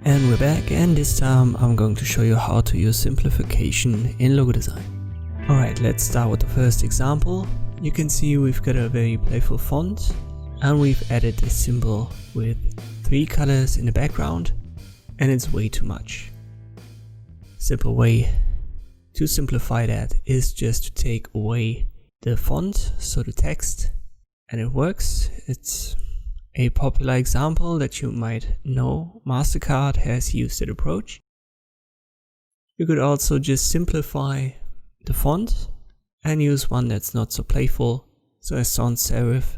And we're back, and this time I'm going to show you how to use simplification in logo design. Alright, let's start with the first example. You can see we've got a very playful font and we've added a symbol with 3 colors in the background, and it's way too much. Simple way to simplify that is just to take away the font, so the text, and it works. It's a popular example that you might know. MasterCard has used that approach. You could also just simplify the font and use one that's not so playful, so a sans serif,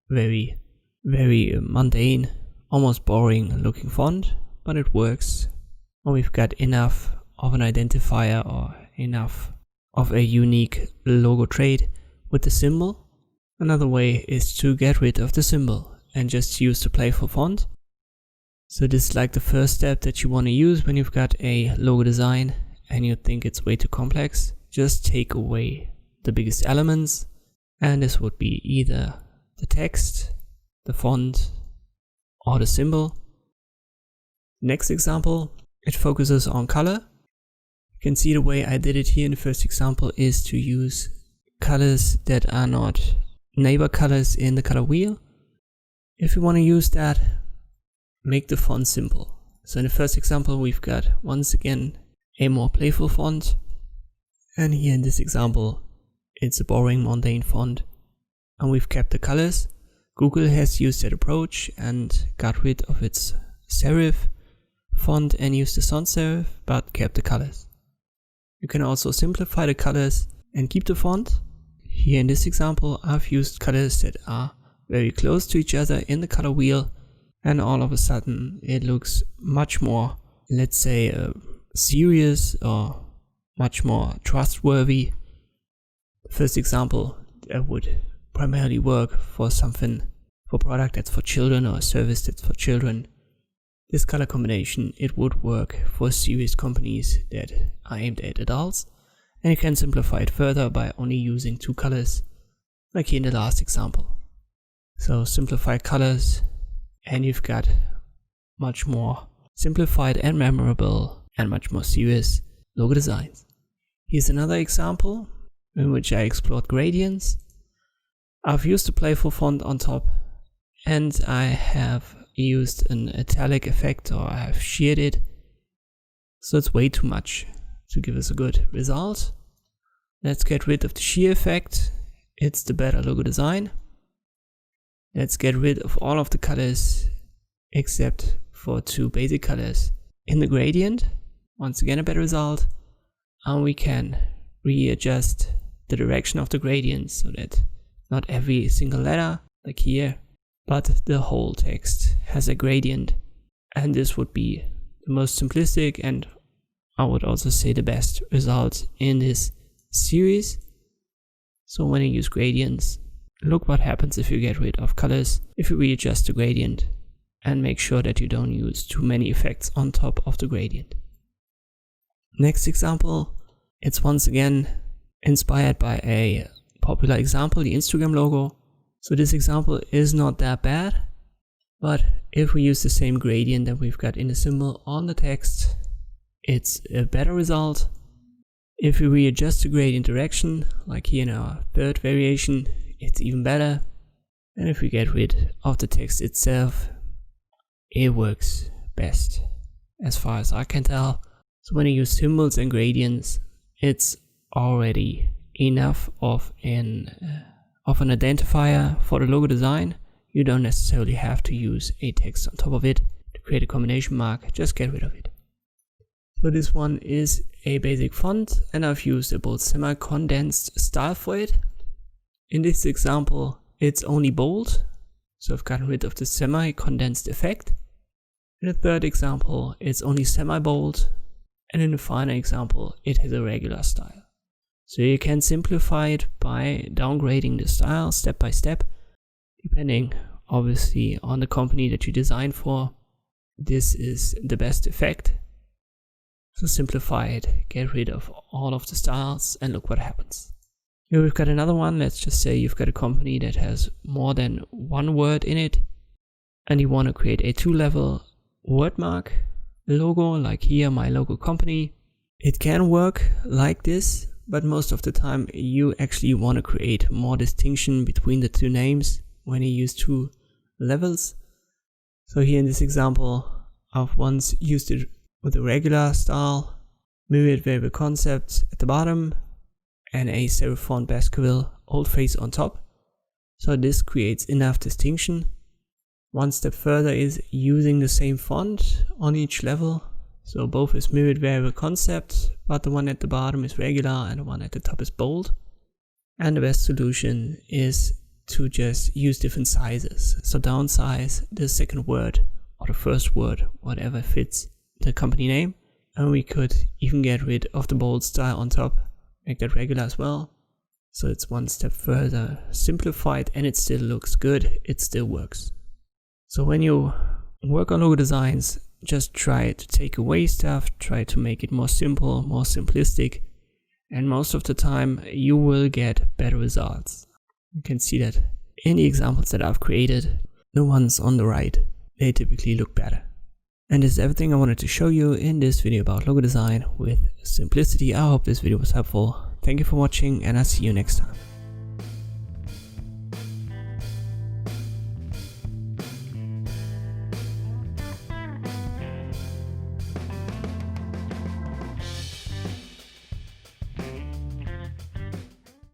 very mundane, almost boring looking font, but it works when we've got enough of an identifier or enough of a unique logo trait with the symbol. Another way is to get rid of the symbol and just use the playful font. So this is like the first step that you want to use when you've got a logo design and you think it's way too complex. Just take away the biggest elements, and this would be either the text, the font, or the symbol. Next example, it focuses on color. You can see the way I did it here in the first example is to use colors that are not neighbor colors in the color wheel. If you want to use that, make the font simple. So in the first example we've got once again a more playful font, and here in this example it's a boring mundane font, and we've kept the colors. Google has used that approach and got rid of its serif font and used the sans serif, but kept the colors. You can also simplify the colors and keep the font. Here in this example I've used colors that are very close to each other in the color wheel, and all of a sudden it looks much more, let's say, serious or much more trustworthy. The first example that would primarily work for something, for a product that's for children or a service that's for children. This color combination, it would work for serious companies that are aimed at adults, and you can simplify it further by only using 2 colors, like here in the last example. So simplify colors and you've got much more simplified and memorable and much more serious logo designs. Here's another example in which I explored gradients. I've used a playful font on top, and I have used an italic effect, or I have sheared it. So it's way too much to give us a good result. Let's get rid of the shear effect. It's the better logo design. Let's get rid of all of the colors except for 2 basic colors in the gradient. Once again a better result. And we can readjust the direction of the gradient so that not every single letter, like here, but the whole text has a gradient. And this would be the most simplistic, and I would also say the best result in this series. So when you use gradients, look what happens if you get rid of colors, if you readjust the gradient, and make sure that you don't use too many effects on top of the gradient. Next example, it's once again inspired by a popular example, the Instagram logo. So this example is not that bad, but if we use the same gradient that we've got in the symbol on the text, it's a better result. If we readjust the gradient direction, like here in our third variation, it's even better. And if we get rid of the text itself, it works best as far as I can tell. So when you use symbols and gradients, it's already enough of an identifier for the logo design. You don't necessarily have to use a text on top of it to create a combination mark, just get rid of it. So this one is a basic font, and I've used a bold semi-condensed style for it. In this example, it's only bold, so I've gotten rid of the semi-condensed effect. In the third example, it's only semi-bold, and in the final example, it has a regular style. So you can simplify it by downgrading the style step by step, depending obviously on the company that you design for. This is the best effect. So simplify it, get rid of all of the styles, and look what happens. Here we've got another one. Let's just say you've got a company that has more than 1 word in it, and you want to create a 2-level word mark logo, like here, my logo company. It can work like this, but most of the time you actually want to create more distinction between the two names when you use two levels. So here in this example, I've once used it with a regular style, myriad variable concept at the bottom, and a serif font Baskerville oldface on top. So this creates enough distinction. One step further is using the same font on each level. So both is myriad variable concept, but the one at the bottom is regular and the one at the top is bold. And the best solution is to just use different sizes. So downsize the second word or the first word, whatever fits the company name. And we could even get rid of the bold style on top, make that regular as well. So it's one step further simplified and it still looks good, it still works. So when you work on logo designs, just try to take away stuff, try to make it more simple, more simplistic, and most of the time you will get better results. You can see that in the examples that I've created, the ones on the right, they typically look better. And this is everything I wanted to show you in this video about logo design with simplicity. I hope this video was helpful. Thank you for watching and I'll see you next time.